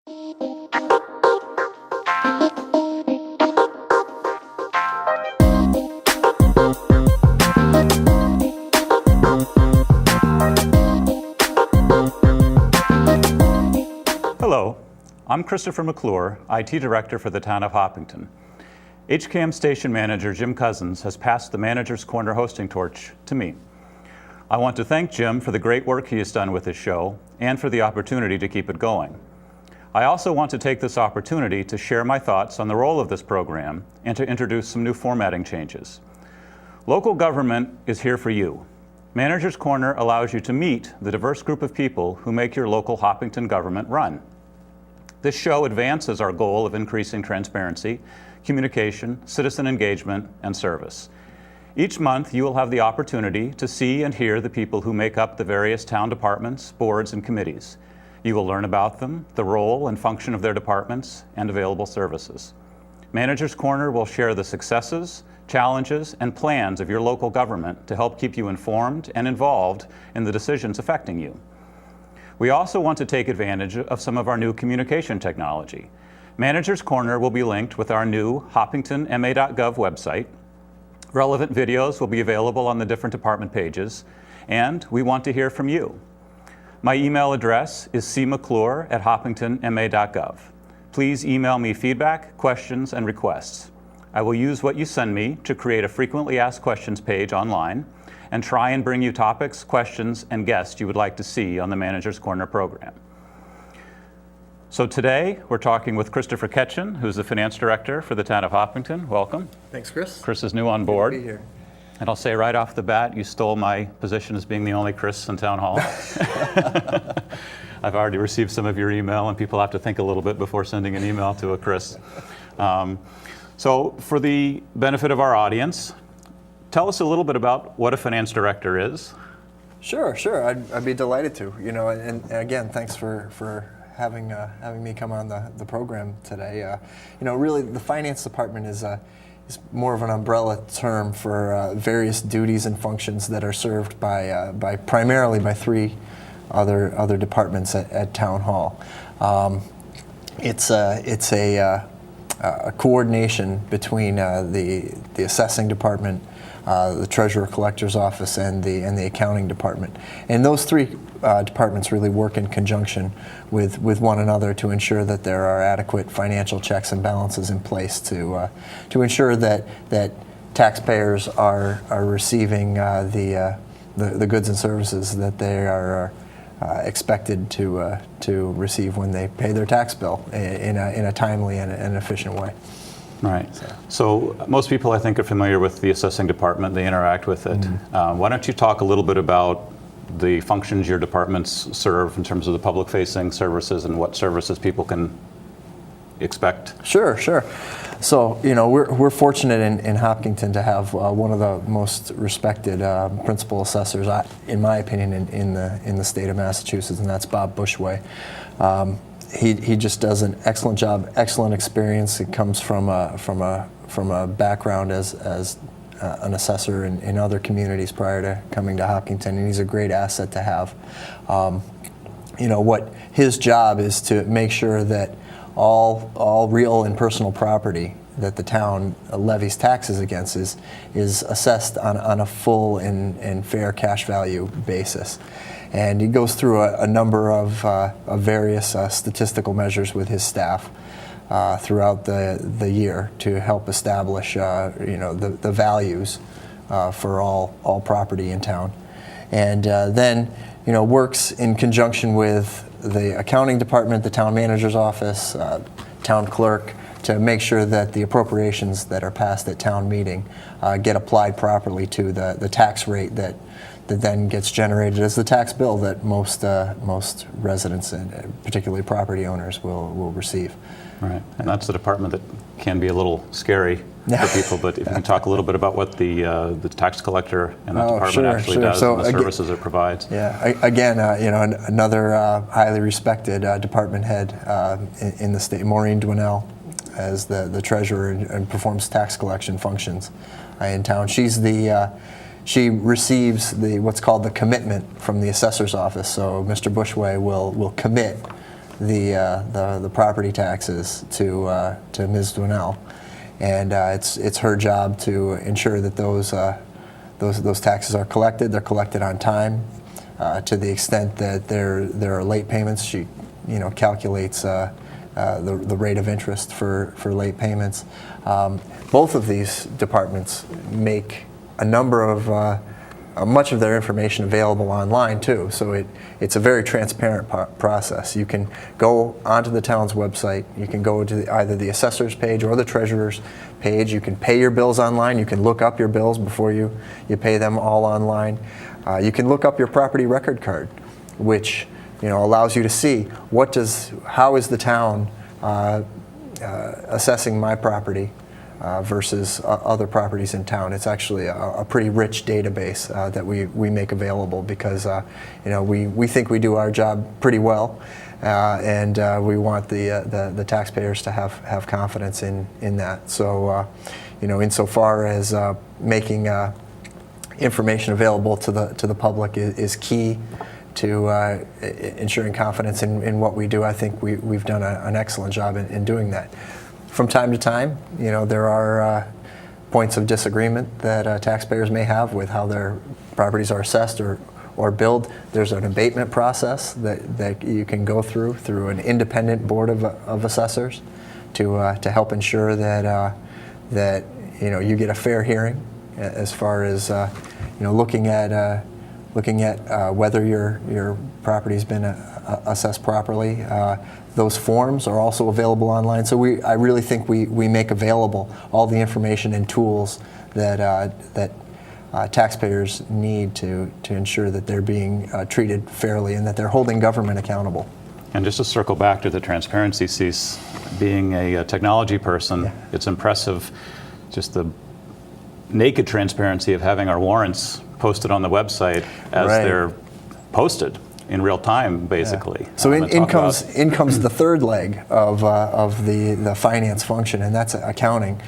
Hello, I'm Christopher McClure, IT Director for the Town of Hopkinton. HCAM Station Manager Jim Cousins has passed the Manager's Corner hosting torch to me. I want to thank Jim for the great work he has done with his show and for the opportunity to keep it going. I also want to take this opportunity to share my thoughts on the role of this program and to introduce some new formatting changes. Local government is here for you. Manager's Corner allows you to meet the diverse group of people who make your local Hopkinton government run. This show advances our goal of increasing transparency, communication, citizen engagement, and service. Each month, you will have the opportunity to see and hear the people who make up the various town departments, boards, and committees. You will learn about them, the role and function of their departments, and available services. Manager's Corner will share the successes, challenges, and plans of your local government to help keep you informed and involved in the decisions affecting you. We also want to take advantage of some of our new communication technology. Manager's Corner will be linked with our new hopkintonma.gov website. Relevant videos will be available on the different department pages, and we want to hear from you. My email address is cmcclure@hopkintonma.gov. Please email me feedback, questions, and requests. I will use what you send me to create a frequently asked questions page online and try and bring you topics, questions, and guests you would like to see on the Manager's Corner program. So today, we're talking with Christopher Ketchen, who's the Finance Director for the Town of Hopkinton. Welcome. Thanks, Chris. Chris is new on board. Good to be here. And I'll say right off the bat, you stole my position as being the only Chris in Town Hall. I've already received some of your email, and people have to think a little bit before sending an email to a Chris. So for the benefit of our audience, tell us a little bit about what a Finance Director is. Sure. I'd be delighted to. And again, thanks for having me come on the program today. Really, the finance department is more of an umbrella term for various duties and functions that are served primarily by three other departments at Town Hall. It's a coordination between the assessing department, the Treasurer Collector's Office, and the accounting department. And those three departments really work in conjunction with one another to ensure that there are adequate financial checks and balances in place to ensure that taxpayers are receiving the goods and services that they are expected to receive when they pay their tax bill in a timely and efficient way. Right. So most people, I think, are familiar with the assessing department. They interact with it. Mm-hmm. Why don't you talk a little bit about the functions your departments serve in terms of the public-facing services and what services people can expect? Sure. So, we're fortunate in Hopkinton to have one of the most respected principal assessors, in my opinion, in the state of Massachusetts, and that's Bob Bushway. He just does an excellent job, excellent experience. It comes from a background as an assessor in other communities prior to coming to Hopkinton, and he's a great asset to have. What his job is to make sure that all real and personal property that the town levies taxes against is assessed on a full and fair cash value basis. And he goes through a number of various statistical measures with his staff throughout the year to help establish the values for all property in town. And then works in conjunction with the accounting department, the town manager's office, town clerk, to make sure that the appropriations that are passed at town meeting get applied properly to the tax rate that then gets generated as the tax bill that most residents, and particularly property owners, will receive. Right, and that's the department that can be a little scary for people, but if you can talk a little bit about what the tax collector and that department actually does, and the services it provides. Yeah, again, another highly respected department head in the state, Maureen Dwinell, as the treasurer and performs tax collection functions in town. She receives what's called the commitment from the assessor's office. So Mr. Bushway will commit the property taxes to Ms. Dwinell, and it's her job to ensure that those taxes are collected. They're collected on time. To the extent that there are late payments, she calculates the rate of interest for late payments. Both of these departments make a number of much of their information available online too, so it's a very transparent process. You can go onto the town's website, you can go to either the assessor's page or the treasurer's page, you can pay your bills online, you can look up your bills before you pay them all online. You can look up your property record card, which allows you to see how is the town assessing my property versus other properties in town. It's actually a pretty rich database that we make available because we think we do our job pretty well, and we want the taxpayers to have confidence in that. So insofar as making information available to the public is key to ensuring confidence in what we do. I think we've done an excellent job in doing that. From time to time, there are points of disagreement that taxpayers may have with how their properties are assessed or billed. There's an abatement process that you can go through an independent board of assessors to help ensure that you get a fair hearing as far as looking at whether your property's been assessed properly. Those forms are also available online. So I really think we make available all the information and tools that taxpayers need to ensure that they're being treated fairly and that they're holding government accountable. And just to circle back to the transparency piece, being a technology person, it's impressive just the naked transparency of having our warrants posted on the website as they're posted in real time, basically. Yeah. So in comes the third leg of the finance function, and that's accounting.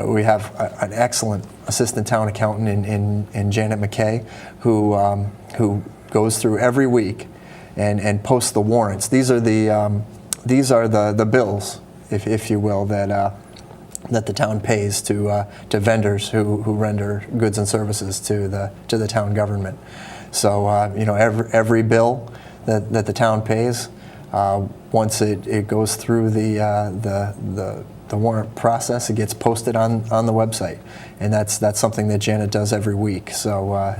We have an excellent assistant town accountant in Janet McKay, who goes through every week and posts the warrants. These are the bills, if you will, that the town pays to vendors who render goods and services to the town government. So every bill that the town pays, once it goes through the warrant process, it gets posted on the website, and that's something that Janet does every week. So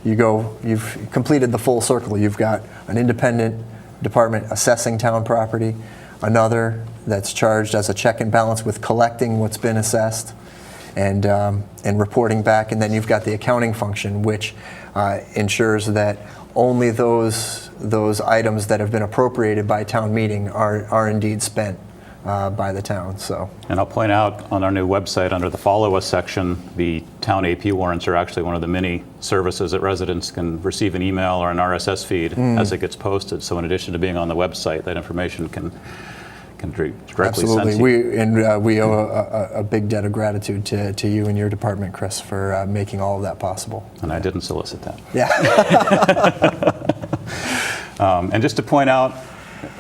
you've completed the full circle. You've got an independent department assessing town property, another that's charged as a check and balance with collecting what's been assessed and reporting back, and then you've got the accounting function, which ensures that only those items that have been appropriated by town meeting are indeed spent by the town. And I'll point out on our new website under the Follow Us section, the town AP warrants are actually one of the many services that residents can receive an email or an RSS feed as it gets posted. So in addition to being on the website, that information can directly send to you. We owe a big debt of gratitude to you and your department, Chris, for making all of that possible. And I didn't solicit that. Yeah. And just to point out,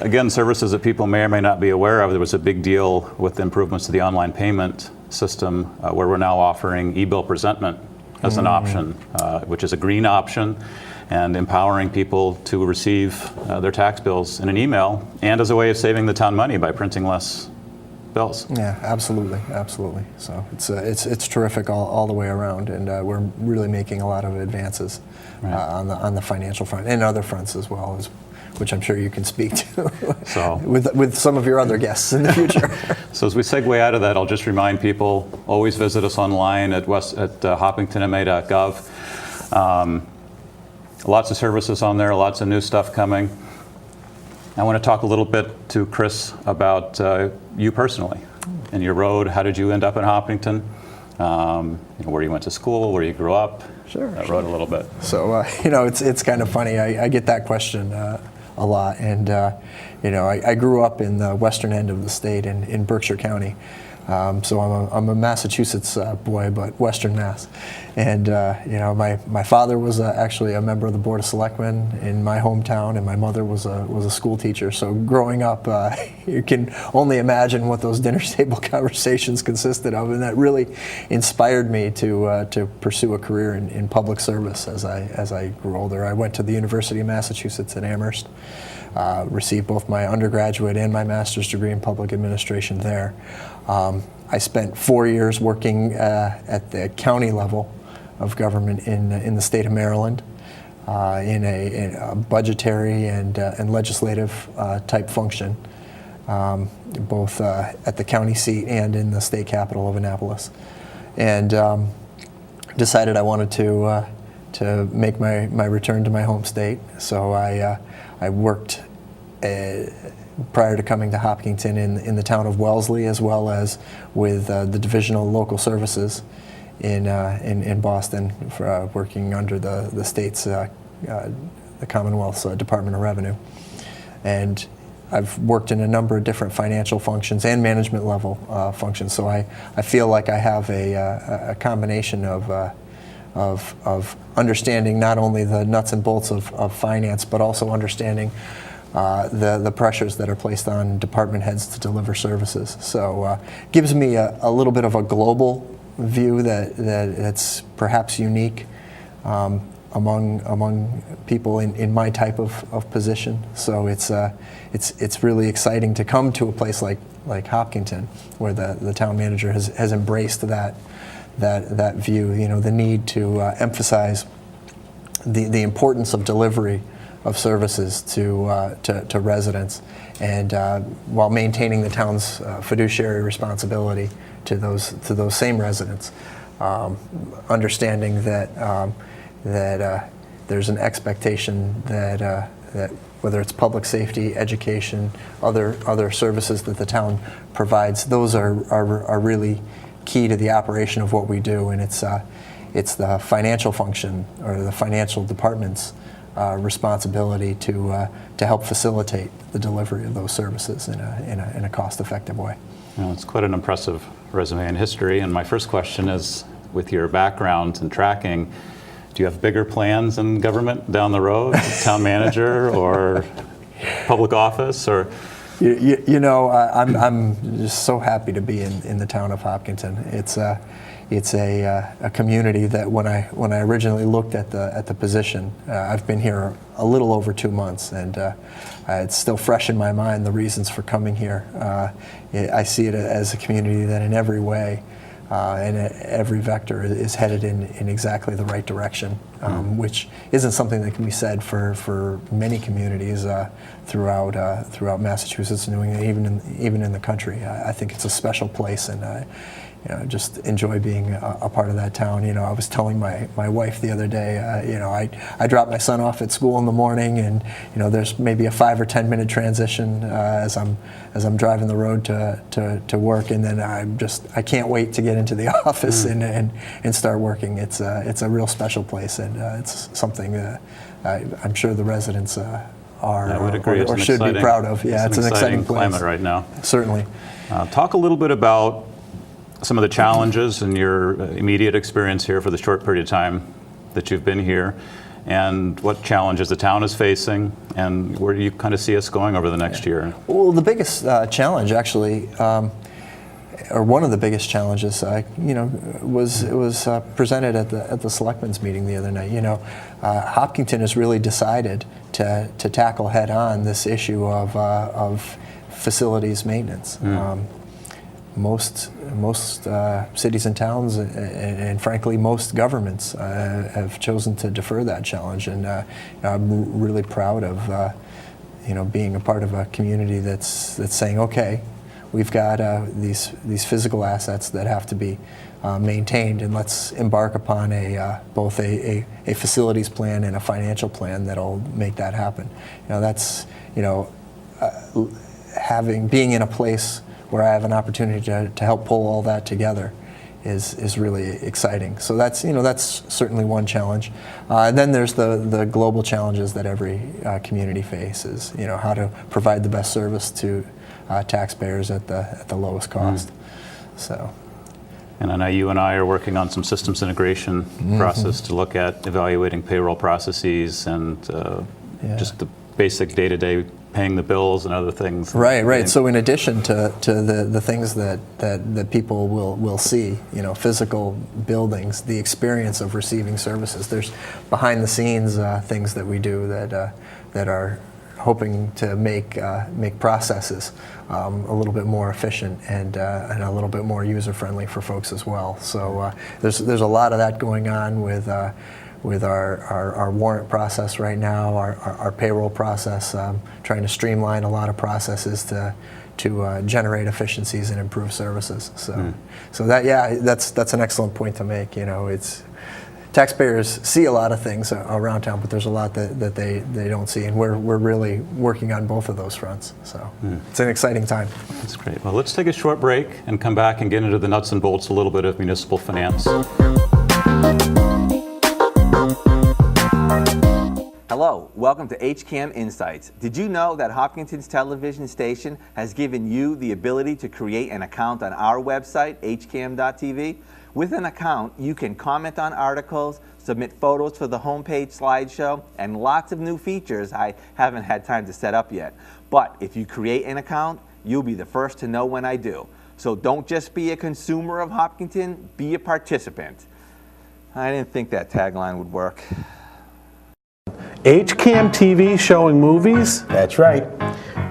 again, services that people may or may not be aware of, there was a big deal with the improvements to the online payment system where we're now offering e-bill presentment as an option, which is a green option, and empowering people to receive their tax bills in an email, and as a way of saving the town money by printing less bills. Yeah, absolutely. So it's terrific all the way around, and we're really making a lot of advances on the financial front and other fronts as well, which I'm sure you can speak to with some of your other guests in the future. So as we segue out of that, I'll just remind people, always visit us online at hopkintnma.gov. Lots of services on there, lots of new stuff coming. I want to talk a little bit to Chris about you personally and your road. How did you end up in Hopkinton? Where you went to school, where you grew up. Sure. Road a little bit. So it's kind of funny. I get that question a lot, and I grew up in the western end of the state in Berkshire County. So I'm a Massachusetts boy, but Western Mass. And my father was actually a member of the Board of Selectmen in my hometown, and my mother was a school teacher. So growing up, you can only imagine what those dinner table conversations consisted of, and that really inspired me to pursue a career in public service as I grew older. I went to the University of Massachusetts at Amherst, received both my undergraduate and my master's degree in public administration there. I spent 4 years working at the county level of government in the state of Maryland, in a budgetary and legislative type function, both at the county seat and in the state capital of Annapolis, and decided I wanted to make my return to my home state. So I worked prior to coming to Hopkinton in the town of Wellesley, as well as with the Divisional Local Services in Boston, for, working under the state's, the Commonwealth's Department of Revenue. And I've worked in a number of different financial functions and management level functions, so I feel like I have a combination of understanding not only the nuts and bolts of finance, but also understanding the pressures that are placed on department heads to deliver services. So gives me a little bit of a global view that's perhaps unique among people in my type of position. So it's really exciting to come to a place like Hopkinton, where the town manager has embraced that view. The need to emphasize the importance of delivery of services to residents, and while maintaining the town's fiduciary responsibility to those same residents, understanding that there's an expectation that whether it's public safety, education, other services that the town provides, those are really key to the operation of what we do, and it's the financial function or the financial department's responsibility to help facilitate the delivery of those services in a cost-effective way. It's quite an impressive resume and history. And my first question is, with your background and tracking, do you have bigger plans in government down the road, town manager or public office, or? I'm just so happy to be in the town of Hopkinton. It's a community that when I originally looked at the position, I've been here a little over 2 months, and it's still fresh in my mind, the reasons for coming here. I see it as a community that in every way and every vector is headed in exactly the right direction, which isn't something that can be said for many communities throughout Massachusetts and New England, even in the country. I think it's a special place, and just enjoy being a part of that town. I was telling my wife the other day, I drop my son off at school in the morning, and there's maybe a 5 or 10 minute transition as I'm driving the road to work, and then I can't wait to get into the office and start working. It's a real special place, and it's something that I'm sure the residents are or should be proud of. Yeah, it's an exciting place. Climate right now. Certainly. Talk a little bit about some of the challenges in your immediate experience here for the short period of time that you've been here, and what challenges the town is facing, and where do you kind of see us going over the next year? Well, the biggest challenge, actually, or one of the biggest challenges, was presented at the Selectmen's meeting the other night. Hopkinton has really decided to tackle head-on this issue of facilities maintenance. Most cities and towns, and frankly most governments, have chosen to defer that challenge, and I'm really proud of being a part of a community that's saying, okay, we've got these physical assets that have to be maintained, and let's embark upon both a facilities plan and a financial plan that'll make that happen. That's being in a place where I have an opportunity to help pull all that together is really exciting. So that's certainly one challenge. And then there's the global challenges that every community faces. How to provide the best service to taxpayers at the lowest cost. So. And I know you and I are working on some systems integration process to look at evaluating payroll processes and just the basic day-to-day paying the bills and other things. Right. So in addition to the things that people will see, physical buildings, the experience of receiving services, there's behind the scenes things that we do that are hoping to make processes a little bit more efficient and a little bit more user-friendly for folks as well. So there's a lot of that going on with our warrant process right now, our payroll process, trying to streamline a lot of processes to generate efficiencies and improve services. So that's an excellent point to make. It's taxpayers see a lot of things around town, but there's a lot that they don't see, and we're really working on both of those fronts. So it's an exciting time. That's great. Well, let's take a short break and come back and get into the nuts and bolts, a little bit of municipal finance. Hello, welcome to HCAM Insights. Did you know that Hopkinton's television station has given you the ability to create an account on our website, HCAM-TV? With an account, you can comment on articles, submit photos for the homepage slideshow, and lots of new features I haven't had time to set up yet. But if you create an account, you'll be the first to know when I do. So don't just be a consumer of Hopkinton, be a participant. I didn't think that tagline would work. HCAM-TV showing movies. That's right.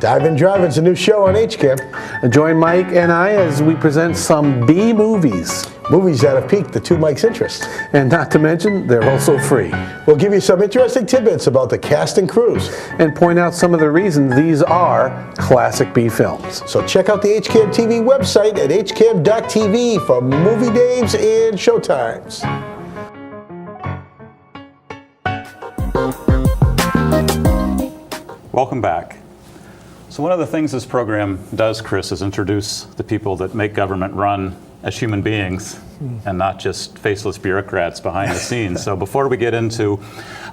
Dive and Drive-In's a new show on HCAM. Join Mike and I as we present some B movies. Movies that have piqued the two Mike's interest. And not to mention, they're also free. We'll give you some interesting tidbits about the cast and crews. And point out some of the reasons these are classic B films. So check out the HCAM-TV website at hcam.tv for movie names and showtimes. Welcome back. So one of the things this program does, Chris, is introduce the people that make government run as human beings and not just faceless bureaucrats behind the scenes. So before we get into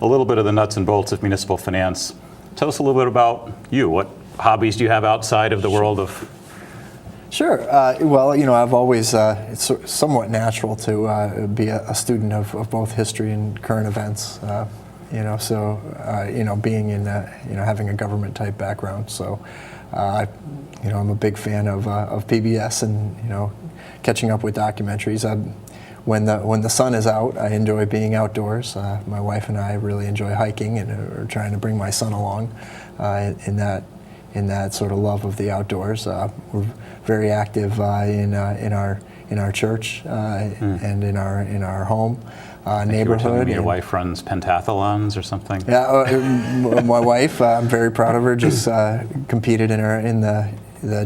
a little bit of the nuts and bolts of municipal finance, tell us a little bit about you. What hobbies do you have outside of the world of? Sure. Well, I've always, it's somewhat natural to be a student of both history and current events. Being in, having a government type background. So, I'm a big fan of PBS and, catching up with documentaries. When the sun is out, I enjoy being outdoors. My wife and I really enjoy hiking and are trying to bring my son along in that sort of love of the outdoors. We're very active in our church and in our home. Neighborhood. Your wife runs pentathlons or something? Yeah, my wife, I'm very proud of her, just competed in the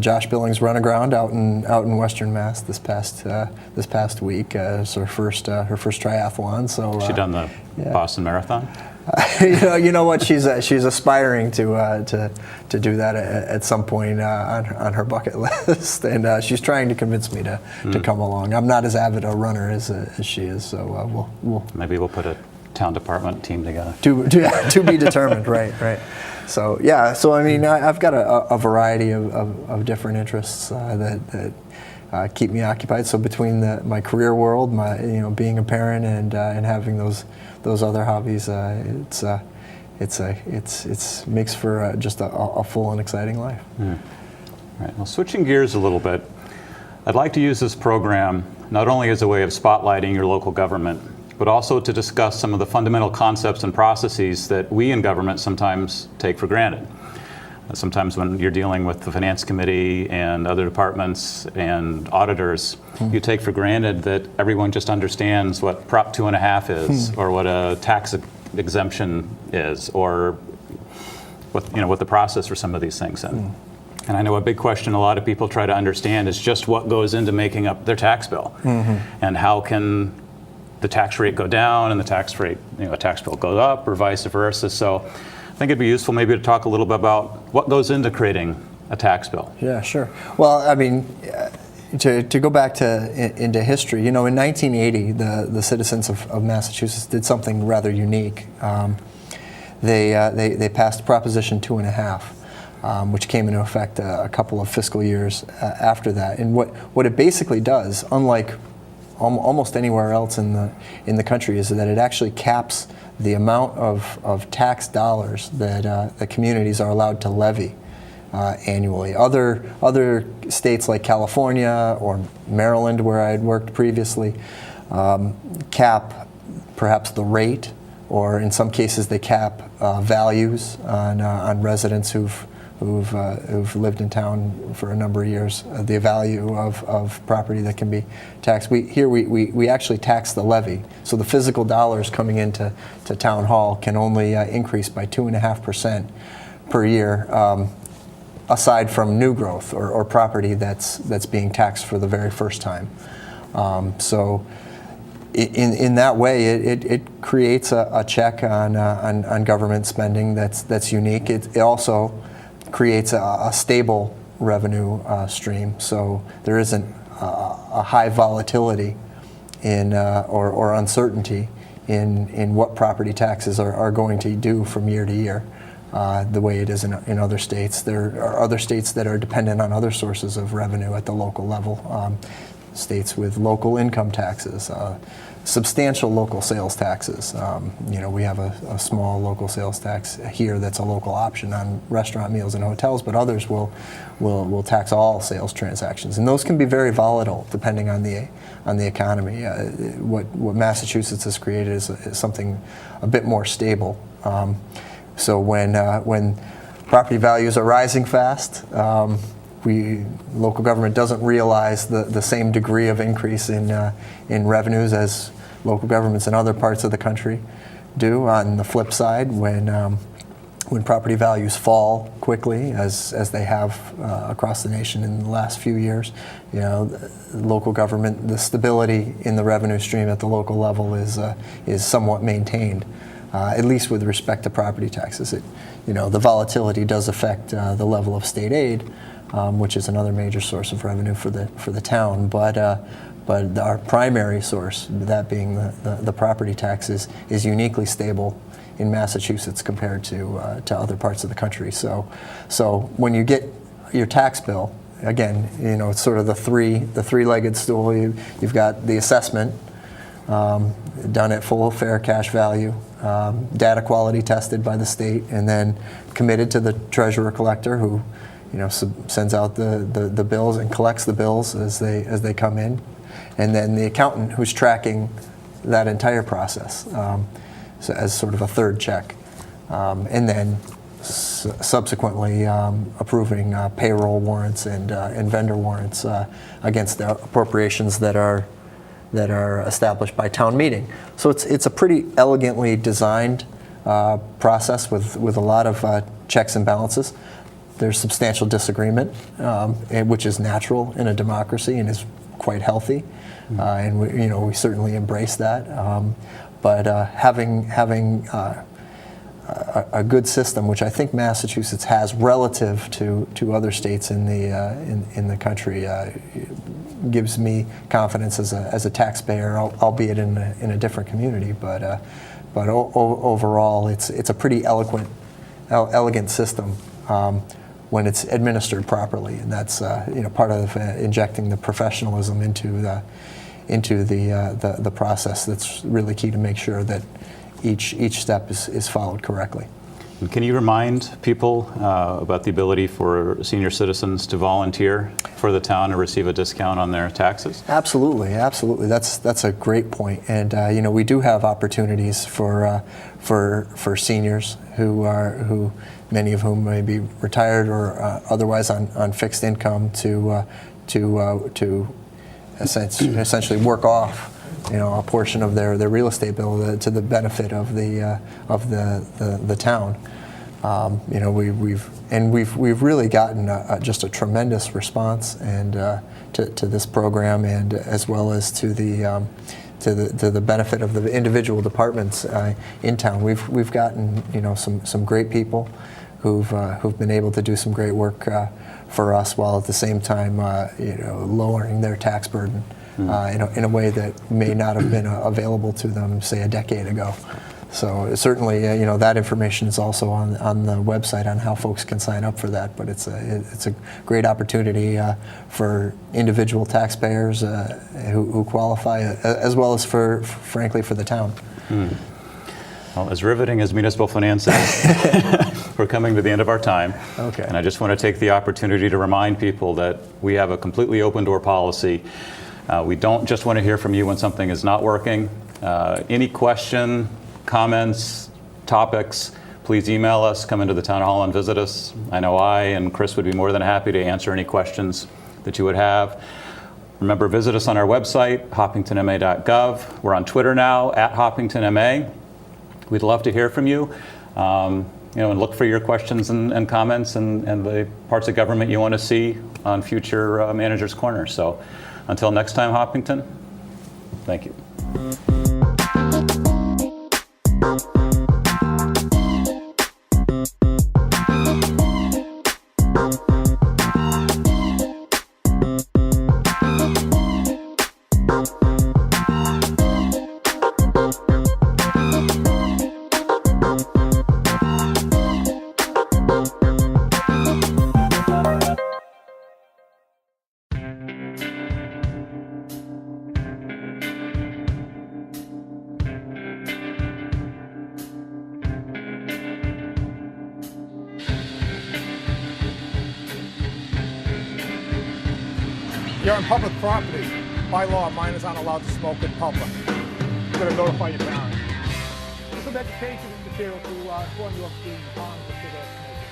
Josh Billings Run Aground out in Western Mass this past week. It's her first triathlon. So she done the Boston Marathon? You know what? She's aspiring to do that at some point on her bucket list, and she's trying to convince me to come along. I'm not as avid a runner as she is, so maybe we'll put a town department team together. To be determined, right. So I mean, I've got a variety of different interests that keep me occupied. So between my career world, being a parent, and having those other hobbies, it makes for just a full and exciting life. Right. Well, switching gears a little bit, I'd like to use this program not only as a way of spotlighting your local government, but also to discuss some of the fundamental concepts and processes that we in government sometimes take for granted. Sometimes when you're dealing with the Finance Committee and other departments and auditors, you take for granted that everyone just understands what Prop 2.5 is, or what a tax exemption is, or what the process for some of these things is. And I know a big question a lot of people try to understand is just what goes into making up their tax bill, and how can the tax rate go down and the tax rate, a tax bill go up, or vice versa. So I think it'd be useful maybe to talk a little bit about what goes into creating a tax bill. Yeah, sure. Well, I mean, to go back into history, in 1980, the citizens of Massachusetts did something rather unique. They passed Proposition 2.5. which came into effect a couple of fiscal years after that. And what it basically does, unlike almost anywhere else in the country, is that it actually caps the amount of tax dollars that the communities are allowed to levy annually. Other states like California or Maryland, where I had worked previously, cap perhaps the rate, or in some cases they cap values on residents who've lived in town for a number of years, the value of property that can be taxed. We actually tax the levy. So the physical dollars coming into town hall can only increase by 2.5% per year, aside from new growth or property that's being taxed for the very first time. So in that way, it creates a check on government spending that's unique. It also creates a stable revenue stream, so there isn't a high volatility in or uncertainty in what property taxes are going to do from year to year, the way it is in other states. There are other states that are dependent on other sources of revenue at the local level, states with local income taxes, substantial local sales taxes. We have a small local sales tax here that's a local option on restaurant meals and hotels, but others will tax all sales transactions, and those can be very volatile depending on the economy. What Massachusetts has created is something a bit more stable. So when property values are rising fast, local government doesn't realize the same degree of increase in revenues as local governments in other parts of the country do. On the flip side, when property values fall quickly, as they have across the nation in the last few years, local government, the stability in the revenue stream at the local level is somewhat maintained, at least with respect to property taxes. The volatility does affect the level of state aid, which is another major source of revenue for the town, but our primary source, that being the property taxes, is uniquely stable in Massachusetts compared to other parts of the country. So when you get your tax bill, again, it's sort of the three-legged stool. You've got the assessment done at full fair cash value, data quality tested by the state, and then committed to the treasurer collector, who sends out the bills and collects the bills as they come in, and then the accountant who's tracking that entire process, so as sort of a third check, and then subsequently approving payroll warrants and vendor warrants against the appropriations that are established by town meeting. So it's a pretty elegantly designed process with a lot of checks and balances. There's substantial disagreement, which is natural in a democracy and is quite healthy, and we certainly embrace that. But having a good system, which I think Massachusetts has relative to other states in the country, gives me confidence as a taxpayer, albeit in a different community. But overall, it's a pretty elegant system when it's administered properly, and that's part of injecting the professionalism into the process. That's really key to make sure that each step is followed correctly. And can you remind people about the ability for senior citizens to volunteer for the town and receive a discount on their taxes? Absolutely. That's a great point. And we do have opportunities for seniors who many of whom may be retired or otherwise on fixed income to essentially work off a portion of their real estate bill to the benefit of the town. We've really gotten just a tremendous response and to this program, and as well as to the benefit of the individual departments in town. We've gotten some great people who've been able to do some great work for us, while at the same time lowering their tax burden in a way that may not have been available to them, say, a decade ago. So certainly, you know, that information is also on the website on how folks can sign up for that. But it's a great opportunity for individual taxpayers who qualify, as well as frankly for the town. Well, as riveting as municipal finance is, we're coming to the end of our time. Okay. And I just want to take the opportunity to remind people that we have a completely open door policy. We don't just want to hear from you when something is not working. Any question, comments, topics, please email us, come into the town hall and visit us. I know I and Chris would be more than happy to answer any questions that you would have. Remember, visit us on our website, hoppingtonma.gov. We're on Twitter now, @HoppingtonMA. We'd love to hear from you, and look for your questions and comments and the parts of government you want to see on future Manager's Corner. So until next time, Hoppington, thank you. You're on public property. By law, minors aren't allowed to smoke in public. You're going to notify your parents. There's some education material to inform you of the harms of cigarette smoking.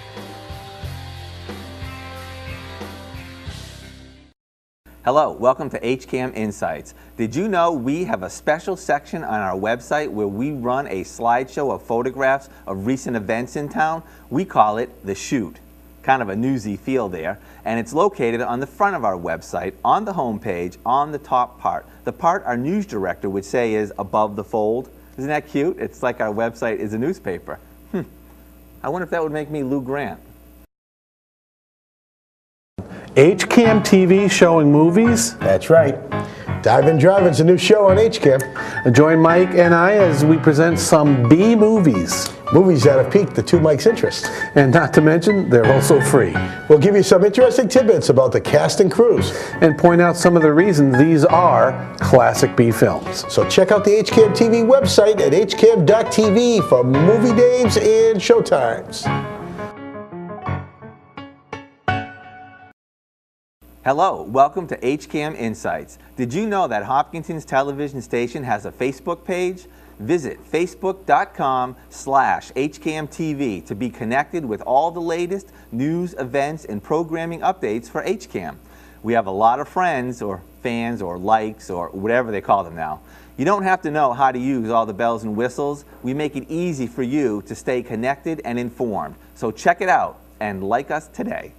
Hello, welcome to HCAM Insights. Did you know we have a special section on our website where we run a slideshow of photographs of recent events in town? We call it The Shoot. Kind of a newsy feel there, and it's located on the front of our website, on the home page, on the top part. The part our news director would say is above the fold. Isn't that cute? It's like our website is a newspaper. I wonder if that would make me Lou Grant. HCAM-TV showing movies. That's right. Dive-In Drive-In's a new show on HCAM. Join Mike and I as we present some B movies. Movies that have piqued the two Mike's interest. And not to mention, they're also free. We'll give you some interesting tidbits about the cast and crews. And point out some of the reasons these are classic B films. So check out the HCAM-TV website at hcam.tv for movie names and showtimes. Hello, welcome to HCAM Insights. Did you know that Hopkinton's television station has a Facebook page? Visit facebook.com/HCAM-TV to be connected with all the latest news, events, and programming updates for HCAM. We have a lot of friends or fans or likes or whatever they call them now. You don't have to know how to use all the bells and whistles. We make it easy for you to stay connected and informed. So check it out and like us today.